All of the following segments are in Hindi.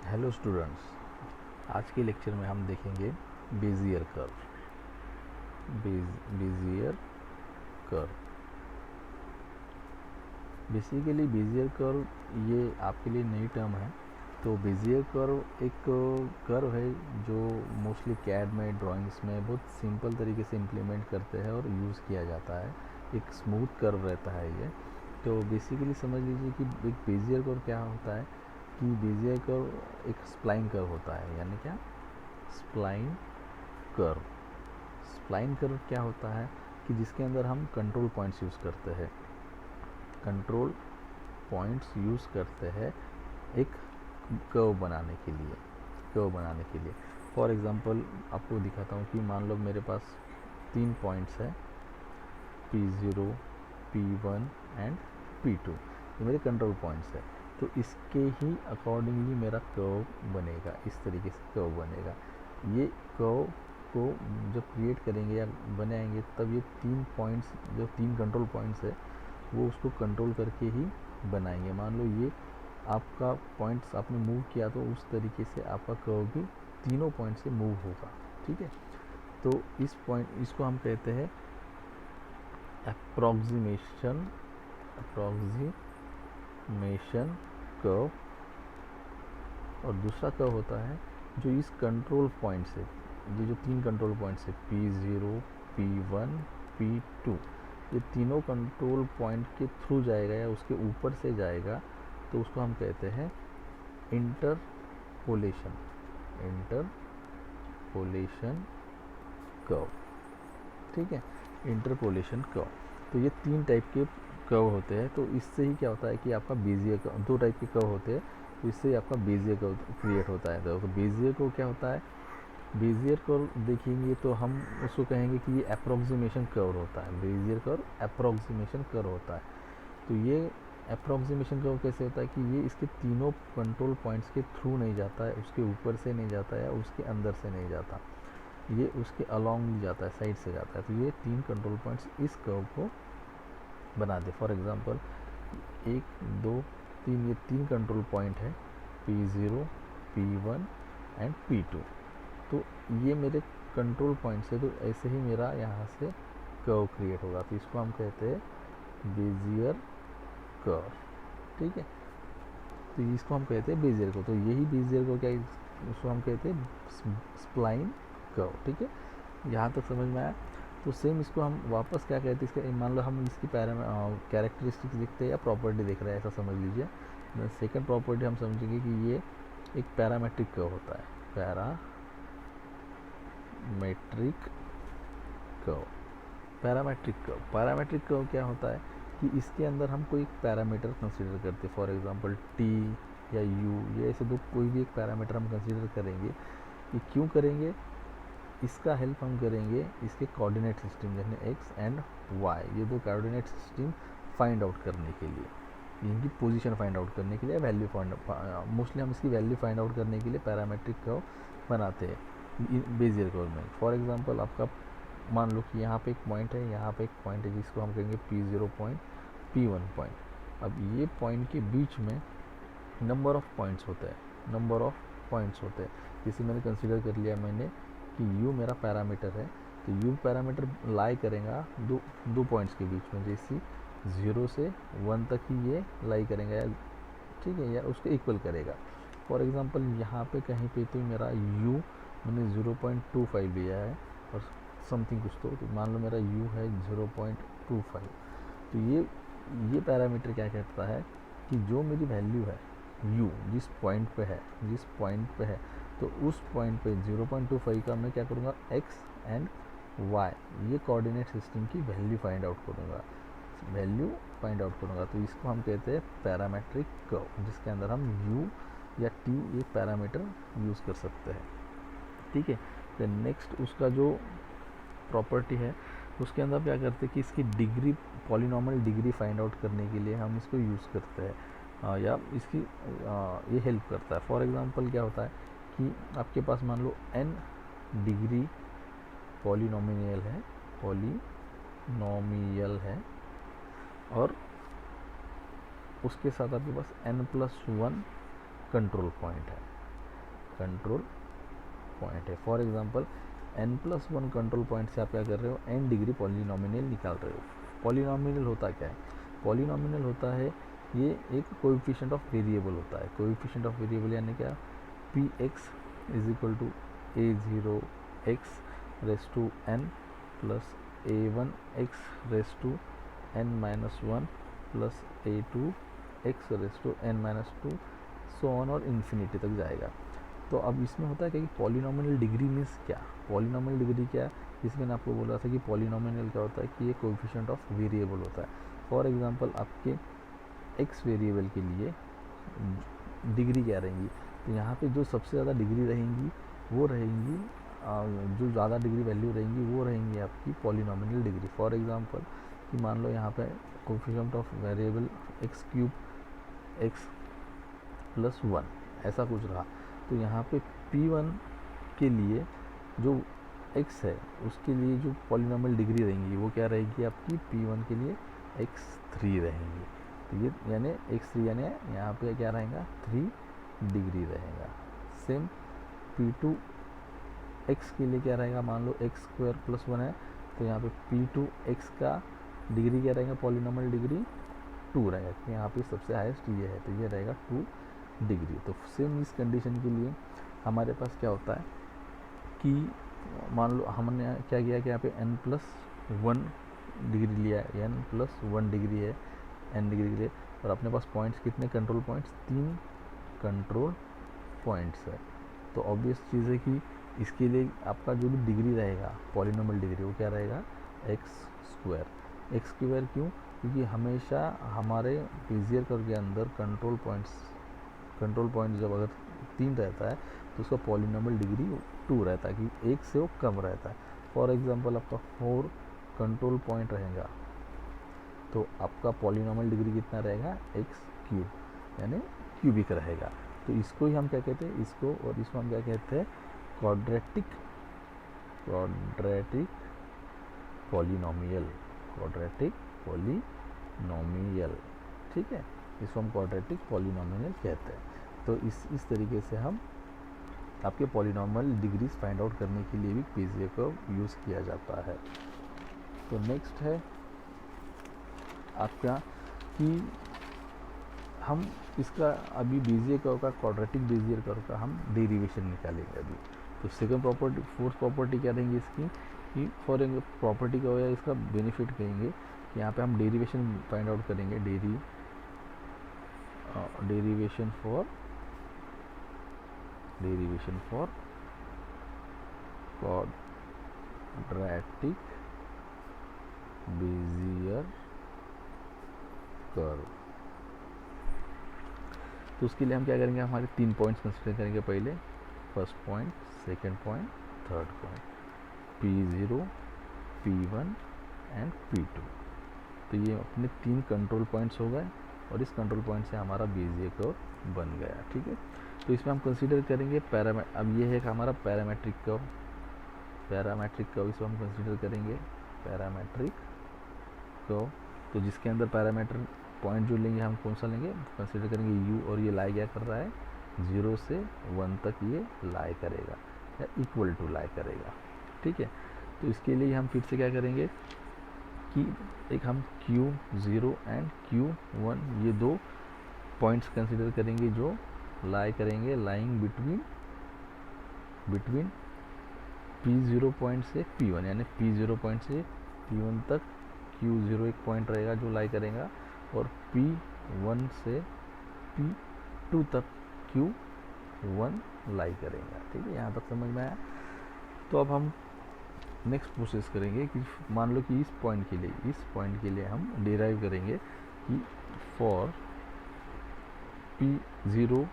हेलो स्टूडेंट्स, आज के लेक्चर में हम देखेंगे Bezier curve. Bezier curve basically Bezier curve ये आपके लिए नई टर्म है। तो बेजियर कर्व एक कर्व है जो मोस्टली कैड में, ड्राइंग्स में बहुत सिंपल तरीके से इम्प्लीमेंट करते हैं और यूज़ किया जाता है। एक स्मूथ कर्व रहता है ये। तो बेसिकली समझ लीजिए कि एक बेजियर कर्व क्या होता है कि बेजियर कर्व एक स्प्लाइन कर्व होता है। यानी क्या? Spline curve. स्प्लाइन कर्व क्या होता है कि जिसके अंदर हम कंट्रोल पॉइंट्स यूज़ करते हैं। कंट्रोल पॉइंट्स यूज़ करते हैं एक कर्व बनाने के लिए। फॉर एग्जांपल आपको दिखाता हूँ कि मान लो मेरे पास 3 पॉइंट्स है, P0, P1 एंड P2। ये मेरे कंट्रोल पॉइंट्स है। तो इसके ही अकॉर्डिंगली मेरा कर्व बनेगा। इस तरीके से कर्व बनेगा। ये कर्व को जब क्रिएट करेंगे या बनाएंगे तब ये 3 पॉइंट्स, जो 3 कंट्रोल पॉइंट्स है, वो उसको कंट्रोल करके ही बनाएंगे। मान लो ये आपका पॉइंट्स आपने मूव किया तो उस तरीके से आपका कर्व भी तीनों पॉइंट से मूव होगा। ठीक है। तो इसको हम कहते हैं अप्रॉक्सीमेशन कर्व। और दूसरा कर्व होता है जो इस कंट्रोल पॉइंट से, ये जो 3 कंट्रोल पॉइंट्स है P0, P1, P2, ये तीनों कंट्रोल पॉइंट के थ्रू जाएगा या उसके ऊपर से जाएगा, तो उसको हम कहते हैं इंटरपोलेशन कर्व। ठीक है, इंटरपोलेशन कर्व। तो ये 3 टाइप के कर्व होते हैं। तो इससे ही क्या होता है कि आपका बेजियर कर्व, 2 टाइप के कर्व होते हैं, तो इससे आपका बेजियर कर्व क्रिएट होता है। तो बेजियर कर्व क्या होता है? बेजियर कर्व देखेंगे तो हम उसको कहेंगे कि ये अप्रॉक्सीमेशन कर्व होता है। बेजियर कर्व अप्रॉक्सीमेशन कर्व होता है। तो ये अप्रॉक्सीमेशन कर्व कैसे होता है कि ये इसके तीनों कंट्रोल पॉइंट्स के थ्रू नहीं जाता है, उसके ऊपर से नहीं जाता है, उसके अंदर से नहीं जाता, ये उसके अलॉन्ग जाता है, साइड से जाता है। तो ये 3 कंट्रोल पॉइंट्स इस कर्व को बना दे। फॉर एग्जांपल 1, 2, 3, ये 3 कंट्रोल पॉइंट है, P0, P1 एंड P2। तो ये मेरे कंट्रोल पॉइंट्स है। तो ऐसे ही मेरा यहाँ से कर्व क्रिएट होगा। तो इसको हम कहते हैं बेजियर कर्व। ठीक है। तो इसको हम कहते हैं बेजियर कर्व। तो यही बेजियर कर्व क्या है, उसको हम कहते हैं स्प्लाइन कर्व। ठीक है, यहाँ तक समझ में आया। तो सेम इसको हम वापस क्या कहते हैं, इसका मान लो हम इसकी कैरेक्टरिस्टिक्स देखते हैं या प्रॉपर्टी देख रहे हैं, ऐसा समझ लीजिए। सेकंड प्रॉपर्टी हम समझेंगे कि ये एक पैरामेट्रिक कर्व होता है। पैरामेट्रिक कर्व क्या होता है कि इसके अंदर हम कोई पैरामीटर कंसीडर करते हैं। फॉर एग्जांपल T या U, ये ऐसे कोई भी एक पैरामीटर हम कंसीडर करेंगे। ये क्यों करेंगे? इसका हेल्प हम करेंगे इसके कोऑर्डिनेट सिस्टम, जैसे x एंड y, ये 2 कोऑर्डिनेट सिस्टम फाइंड आउट करने के लिए, इनकी पोजीशन फाइंड आउट करने के लिए, वैल्यू मोस्टली हम इसकी वैल्यू फाइंड आउट करने के लिए पैरामेट्रिक कर्व बनाते हैं बेजियर कर्व में। फॉर एग्जांपल आपका मान लो कि यहाँ पे एक पॉइंट है, यहाँ पे एक पॉइंट है जिसको हम कहेंगे P0 पॉइंट, P1 पॉइंट। अब ये पॉइंट के बीच में नंबर ऑफ पॉइंट्स होते हैं। जैसे मैंने कंसीडर कर लिया मैंने कि U मेरा पैरामीटर है। तो U पैरामीटर लाई करेगा दो पॉइंट्स के बीच में, जैसे 0 से 1 तक ही ये लाई करेगा, या ठीक है, या उसको इक्वल करेगा। फॉर एग्जांपल यहाँ पे कहीं पे तो मेरा U मैंने 0.25 लिया है और समथिंग कुछ, तो मान लो मेरा U है 0.25। तो ये पैरामीटर क्या कहता है कि जो मेरी वैल्यू है U जिस पॉइंट पे है, तो उस पॉइंट पे 0.25 का मैं क्या करूँगा, x एंड y, ये कोऑर्डिनेट सिस्टम की वैल्यू फाइंड आउट करूँगा। तो इसको हम कहते हैं पैरामेट्रिक कर्व, जिसके अंदर हम U या T ये पैरामीटर यूज़ कर सकते हैं। ठीक है। तो नेक्स्ट उसका जो प्रॉपर्टी है, उसके अंदर क्या करते हैं कि इसकी degree, polynomial degree find out करने के लिए हम इसको यूज़ करते हैं, या इसकी ये हेल्प करता है। फॉर एग्जांपल क्या होता है कि आपके पास मान लो n डिग्री पॉलिनोमियल है और उसके साथ आपके पास n+1 कंट्रोल पॉइंट है। कंट्रोल पॉइंट है। For example n+1 control point से आप क्या कर रहे हो, n डिग्री पॉलिनॉमियल निकाल रहे हो। पॉलिनॉमियल होता क्या है, पॉलिनॉमियल होता है ये एक कोएफिशिएंट ऑफ वेरिएबल होता है। कोएफिशिएंट ऑफ वेरिएबल यानी क्या, px is equal to a0x raise to n plus a1x raise to n-1 plus a2x raise to n-2 so on और इन्फिनिटी तक जाएगा। तो अब इसमें होता है कि पॉलिनॉमियल डिग्री मीन्स क्या, पॉलिनॉमियल डिग्री क्या है, जिसमें मैंने आपको बोला था कि पॉलिनॉमियल क्या होता है कि ये कोएफिशिएंट ऑफ वेरिएबल होता है। फॉर एग्जांपल आपके x वेरिएबल के लिए डिग्री क्या रहेंगी, तो यहाँ पे जो सबसे ज़्यादा डिग्री रहेंगी वो रहेंगी, जो ज़्यादा डिग्री वैल्यू रहेंगी वो रहेंगी आपकी पॉलिनॉमियल डिग्री। फॉर एग्जांपल कि मान लो यहाँ पे coefficient of variable x³ x+1 ऐसा कुछ रहा, तो यहाँ पे p1 के लिए जो x है उसके लिए जो पॉलिनॉमियल डिग्री रहेंगी वो क्या रहेगी आपकी, p1 के लिए x3 रहेंगी। तो ये यानी x3 यानी यहाँ पे क्या रहेगा 3 डिग्री रहेगा। सेम p2 x के लिए क्या रहेगा, मान लो x² + 1 है, तो यहाँ पे p2 x का डिग्री क्या रहेगा, पॉलिनॉमियल डिग्री 2 रहेगा, तो यहाँ पे सबसे हाईएस्ट ये है, तो ये रहेगा 2 डिग्री। तो सेम इस कंडीशन के लिए हमारे पास क्या होता है कि मान लो हमने क्या किया कि यहाँ पे n+1 डिग्री लिया है, n+1 डिग्री है n डिग्री के लिए, और अपने पास पॉइंट्स कितने, कंट्रोल पॉइंट्स 3 कंट्रोल पॉइंट्स है। तो ऑब्वियस चीज़ है कि इसके लिए आपका जो भी डिग्री रहेगा पॉलिनॉमियल डिग्री वो क्या रहेगा, x²। x² क्यों, क्योंकि हमेशा हमारे बेजियर कर्व के अंदर कंट्रोल पॉइंट जब अगर 3 रहता है तो उसका पॉलिनॉमियल डिग्री 2 रहता है, कि 1 से वो कम रहता है। फॉर एग्जांपल आपका 4 कंट्रोल पॉइंट रहेगा तो आपका पॉलिनॉमियल डिग्री कितना रहेगा, x³ यानी क्यूबिक रहेगा। तो इसको ही हम क्या कहते हैं, इसको और इसको हम क्या कहते हैं, क्वाड्रेटिक पॉलिनॉमियल, ठीक है, इसको हम क्वाड्रेटिक पॉलिनॉमियल कहते हैं। तो इस तरीके से हम आपके पॉलिनॉमियल डिग्रीज फाइंड आउट करने के लिए भी बेजियर कर्व यूज़ किया जाता है। तो नेक्स्ट है आपका कि हम इसका अभी बेजियर कर्व का, क्वाड्रेटिक बेजियर कर्व का हम डेरिवेशन निकालेंगे अभी। तो सेकंड प्रॉपर्टी, फोर्थ प्रॉपर्टी क्या रहेंगी इसकी, कि फॉर एग्जाम्पल प्रॉपर्टी का हो या इसका बेनिफिट कहेंगे कि यहाँ पे हम डेरिवेशन फाइंड आउट करेंगे, derivation for quadratic Bezier curve. तो उसके लिए हम क्या करेंगे, हमारे 3 पॉइंट्स कंसिडर करेंगे पहले, first point, second point, third point, P0, P1 and P2। तो ये अपने 3 कंट्रोल पॉइंट्स हो गए और इस कंट्रोल पॉइंट से हमारा बेजियर कर्व बन गया, ठीक है। तो इसमें हम कंसीडर करेंगे अब ये है कि हमारा पैरामेट्रिक कर्व, इसको हम कंसीडर करेंगे पैरामेट्रिक कर्व। तो जिसके अंदर पैरामीटर पॉइंट जो लेंगे हम कौन सा लेंगे, कंसीडर करेंगे u, और ये लाई क्या कर रहा है, 0 से 1 तक ये लाई करेगा या इक्वल टू लाई करेगा, ठीक है। तो इसके लिए हम फिर से क्या करेंगे कि एक हम Q0 एंड Q1 ये 2 पॉइंट्स कंसीडर करेंगे जो लाई करेंगे, लाइंग बिटवीन P0 पॉइंट से P1, यानी P0 पॉइंट से P1 तक Q0 एक पॉइंट रहेगा जो लाई करेगा, और P1 से P2 तक Q1 लाई करेगा, ठीक है। यहाँ तक समझ में आया। तो अब हम नेक्स्ट प्रोसेस करेंगे कि मान लो कि इस पॉइंट के लिए हम डिराइव करेंगे कि for P0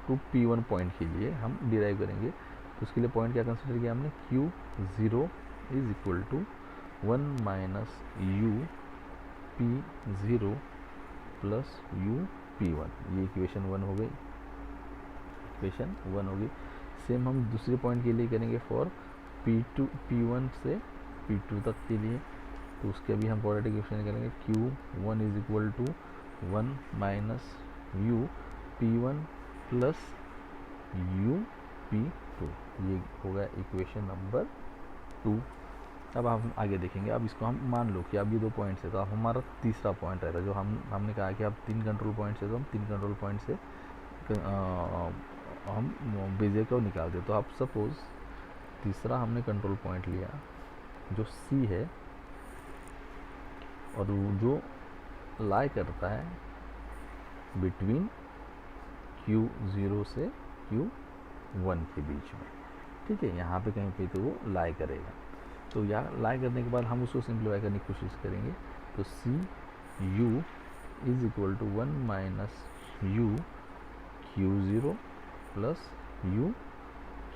to P1 point के लिए हम डिराइव करेंगे। तो उसके लिए पॉइंट क्या कंसिडर किया हमने, Q0 is equal to 1 minus u P0 plus u P1। ये इक्वेशन 1 हो गई। सेम हम दूसरे पॉइंट के लिए करेंगे फॉर P1 से P2 तक के लिए। तो उसके भी हम क्वाड्रेटिक इक्वेशन करेंगे, Q1 is equal to 1 minus u P1 plus u P2। ये होगा इक्वेशन नंबर 2। अब हम आगे देखेंगे। अब इसको हम मान लो कि अब ये 2 पॉइंट्स है, तो अब हमारा तीसरा पॉइंट रहेगा जो हमने कहा कि अब 3 कंट्रोल पॉइंट्स है, तो हम 3 कंट्रोल पॉइंट से हम बेजियर कर्व निकालते। तो अब सपोज तीसरा हमने कंट्रोल पॉइंट लिया जो C है और जो लाई करता है बिटवीन Q0 से Q1 के बीच में, ठीक है, यहाँ पे कहीं पे तो वो लाई करेगा। तो यहाँ लाई करने के बाद हम उसको सिंप्लीफाई करने की कोशिश करेंगे। तो c u is equal to 1 minus u Q0 plus u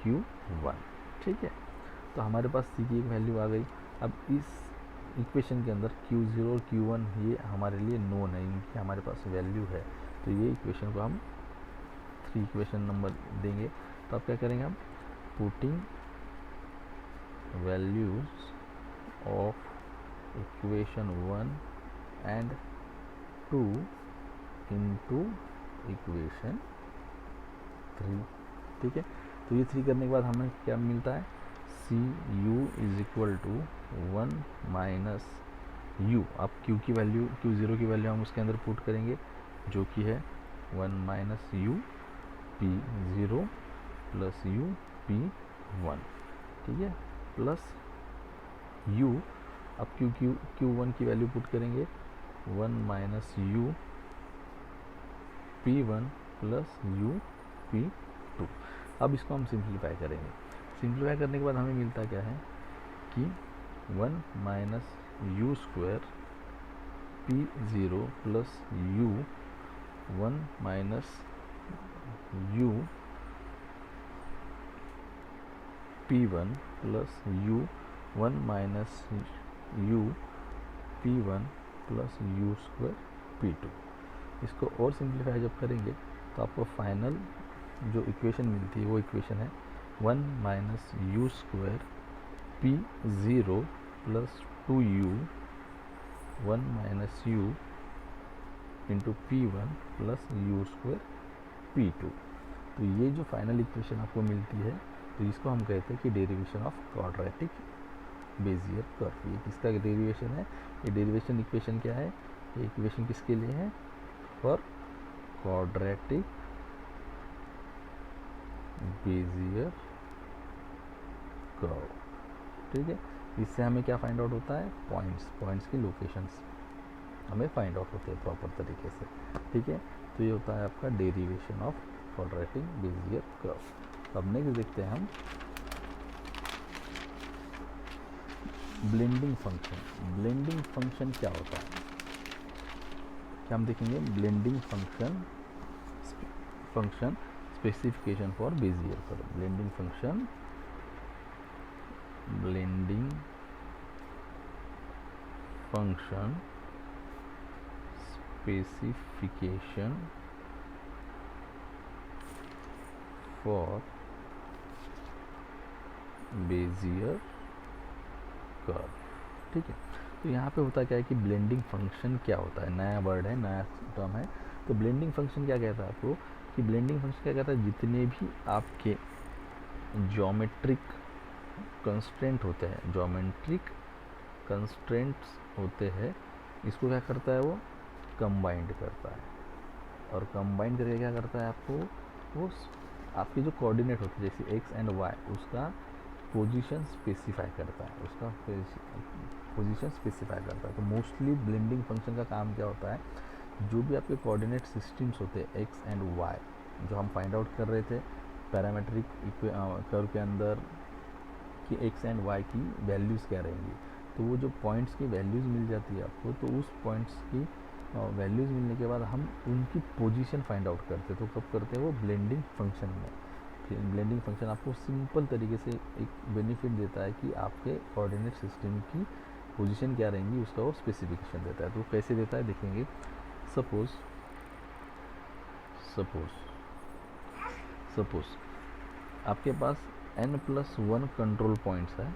Q1, ठीक है। तो हमारे पास सी की एक वैल्यू आ गई। अब इस इक्वेशन के अंदर Q0 और Q1 ये हमारे लिए नोन है, इनकी हमारे पास वैल्यू है। तो ये इक्वेशन को हम 3 इक्वेशन नंबर देंगे। तो अब क्या करेंगे हम, putting values of equation 1 and 2 into equation 3, ठीक है। तो ये 3 करने के बाद हमें क्या मिलता है, c u is equal to 1 minus u. अब क्यू की वैल्यू, Q0 की वैल्यू हम उसके अंदर पुट करेंगे जो कि है 1 minus you P0 plus you P1, ठीक है, प्लस यू। अब Q1 की वैल्यू पुट करेंगे 1 minus you P1 plus you P2। अब इसको हम सिंप्लीफाई करेंगे। सिंप्लीफाई करने के बाद हमें मिलता क्या है कि 1 minus you square P0 plus you 1 minus you P1 plus you 1 minus you P1 plus you square P2। इसको और सिंप्लीफाई जब करेंगे तो आपको फाइनल जो इक्वेशन मिलती है वो इक्वेशन है 1 minus you square P0 plus 2u 1 minus u into P1 plus you square P2। तो ये जो फाइनल इक्वेशन आपको मिलती है, तो इसको हम कहते हैं कि derivation of quadratic Bezier curve. ये किसका डेरिवेशन है, ये डेरिवेशन इक्वेशन क्या है, ये इक्वेशन किसके लिए है, फॉर क्वाड्रेटिक बेजियर कर्व, ठीक है। इससे हमें क्या फाइंड आउट होता है, पॉइंट्स की लोकेशंस हमें फाइंड आउट होते हैं प्रॉपर तरीके से, ठीक है। तो ये होता है आपका derivation of quadratic Bezier curve. अब नेक्स्ट देखते हैं हम ब्लेंडिंग फंक्शन। ब्लेंडिंग फंक्शन क्या होता है, क्या हम देखेंगे, blending function specification for Bezier curve. Blending function, blending function specification for Bezier curve, ठीक है। तो यहाँ पे होता क्या है कि ब्लेंडिंग फंक्शन क्या होता है, नया वर्ड है, नया टर्म है। तो ब्लेंडिंग फंक्शन क्या कहता है आपको, कि ब्लेंडिंग फंक्शन क्या कहता है, जितने भी आपके ज्योमेट्रिक कंस्ट्रेंट होते हैं, ज्योमेट्रिक कंस्ट्रेंट्स होते हैं, इसको क्या करता है, वो कंबाइंड करता है। और कंबाइंड करके क्या करता है आपको, वो आपके जो कोऑर्डिनेट होते हैं जैसे एक्स एंड वाई, उसका पोजीशन स्पेसिफाई करता है, उसका पोजीशन स्पेसिफाई करता है। तो मोस्टली ब्लेंडिंग फंक्शन का काम क्या होता है, जो भी आपके कोऑर्डिनेट सिस्टम्स होते हैं एक्स एंड वाई, जो हम फाइंड आउट कर रहे थे पैरामेट्रिक कर्व के अंदर कि एक्स एंड वाई की वैल्यूज़ क्या रहेंगी, तो वो जो पॉइंट्स की वैल्यूज़ मिल जाती है आपको, तो उस पॉइंट्स की वैल्यूज़ मिलने के बाद हम उनकी पोजीशन फाइंड आउट करते हैं। तो कब करते हैं, वो ब्लेंडिंग फंक्शन में। ब्लेंडिंग फंक्शन आपको सिंपल तरीके से एक बेनिफिट देता है कि आपके कोऑर्डिनेट सिस्टम की पोजीशन क्या रहेंगी, उसका वो स्पेसिफिकेशन देता है। तो कैसे देता है देखेंगे। सपोज आपके पास n+1 कंट्रोल पॉइंट्स है,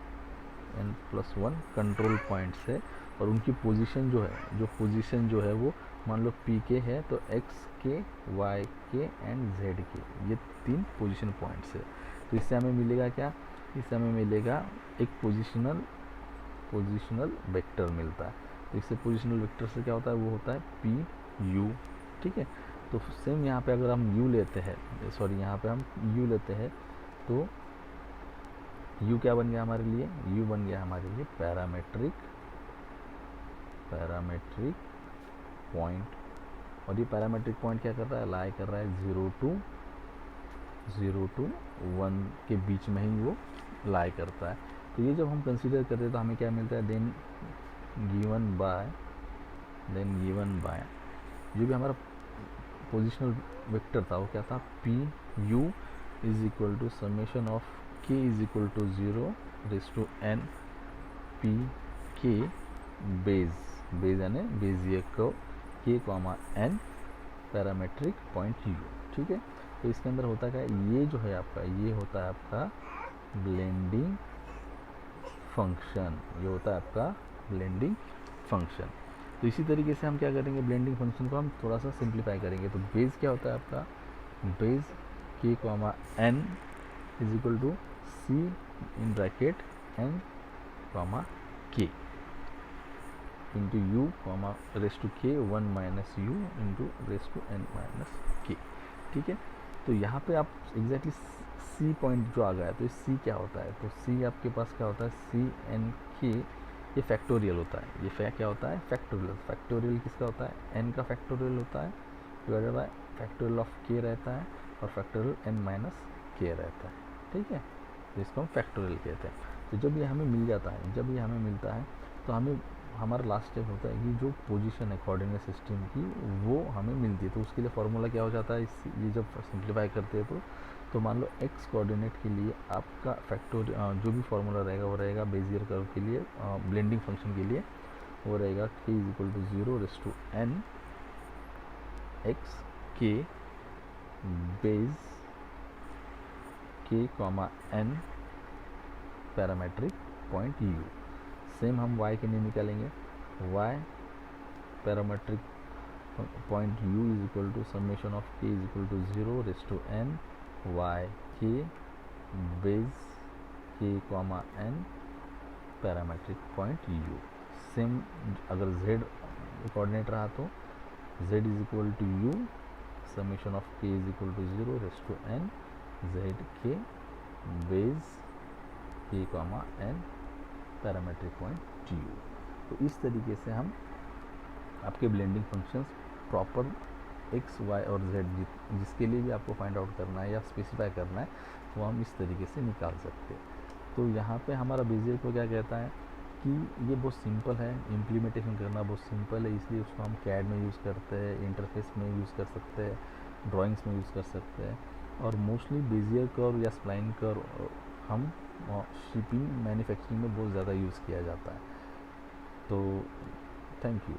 n+1 कंट्रोल पॉइंट्स है, और उनकी पोजीशन जो है वो मान लो पी के है, तो एक्स के, वाई के एंड जेड के, ये 3 पोजीशन पॉइंट्स है। तो इससे हमें मिलेगा क्या, इससे हमें मिलेगा एक पोजिशनल वेक्टर मिलता है। तो इससे पोजिशनल वेक्टर से क्या होता है, वो होता है पी यू, ठीक है। तो सेम यहाँ पे अगर हम यू लेते हैं, सॉरी यहाँ पे हम यू लेते हैं, तो यू क्या बन गया हमारे लिए, यू बन गया हमारे लिए पैरामेट्रिक पॉइंट। और ये पैरामेट्रिक पॉइंट क्या कर रहा है, लाई कर रहा है 0 to 1 के बीच में ही वो लाई करता है। तो ये जब हम कंसीडर करते हैं तो हमें क्या मिलता है, देन गिवन बाय जो भी हमारा पोजिशनल वेक्टर था वो क्या था, p u is equal to summation of k is equal to 0 raise to n p k bez यानी बेजियर कर्व के comma n parametric point u, ठीक है। तो इसके अंदर होता क्या है, ये जो है आपका, ये होता है आपका ब्लेंडिंग फंक्शन, ये होता है आपका ब्लेंडिंग फंक्शन। तो इसी तरीके से हम क्या करेंगे, ब्लेंडिंग फंक्शन को हम थोड़ा सा सिंप्लीफाई करेंगे। तो बेस क्या होता है आपका, base k comma n is equal to c in bracket n comma k into u comma raise to k 1 minus u into raise to n minus k, ठीक है। तो यहाँ पे आप एग्जैक्टली सी पॉइंट जो आ गया, तो सी क्या होता है, तो सी आपके पास क्या होता है, सी एन के, ये फैक्टोरियल होता है, ये क्या होता है, फैक्टोरियल किसका होता है, एन का फैक्टोरियल होता है डिवाइडेड बाय फैक्टोरियल ऑफ के रहता है और फैक्टोरियल एन माइनस के रहता है, ठीक है। तो इसको हम फैक्टोरियल कहते हैं। तो जब ये हमें मिल जाता है, जब ये हमें मिलता है तो हमें हमारा लास्ट स्टेप होता है कि जो पोजीशन है कोऑर्डिनेट सिस्टम की वो हमें मिलती है। तो उसके लिए फार्मूला क्या हो जाता है, ये जब सिंप्लीफाई करते हैं तो मान लो एक्स कोऑर्डिनेट के लिए आपका फैक्टर जो भी फार्मूला रहेगा वो रहेगा बेजियर कर्व के लिए, ब्लेंडिंग फंक्शन के लिए वो रहेगा k is equal to 0 raise to n x k bez k comma n parametric point u. Same हम y के लिए निकालेंगे, y parametric point u is equal to summation of k is equal to 0 raise to n y k beige k comma n parametric point u। Same अगर z कोऑर्डिनेट रहा तो z is equal to u summation of k is equal to 0 raise to n z k beige k comma n parametric point u. तो इस तरीके से हम आपके blending functions proper x y और जेड जिसके लिए भी आपको फाइंड आउट करना है या स्पेसिफाई करना है वो हम इस तरीके से निकाल सकते हैं। तो यहाँ पे हमारा बेजियर को क्या कहता है कि ये बहुत सिंपल है, इम्प्लीमेंटेशन करना बहुत सिंपल है, इसलिए उसको हम कैड में यूज़ करते हैं, इंटरफेस में यूज़ कर सकते हैं, ड्राइंग्स में यूज़ कर सकते हैं। और मोस्टली बेजियर कर्व या स्प्लाइन कर्व हम शिपिंग मैन्युफैक्चरिंग में बहुत ज़्यादा यूज़ किया जाता है। तो थैंक यू।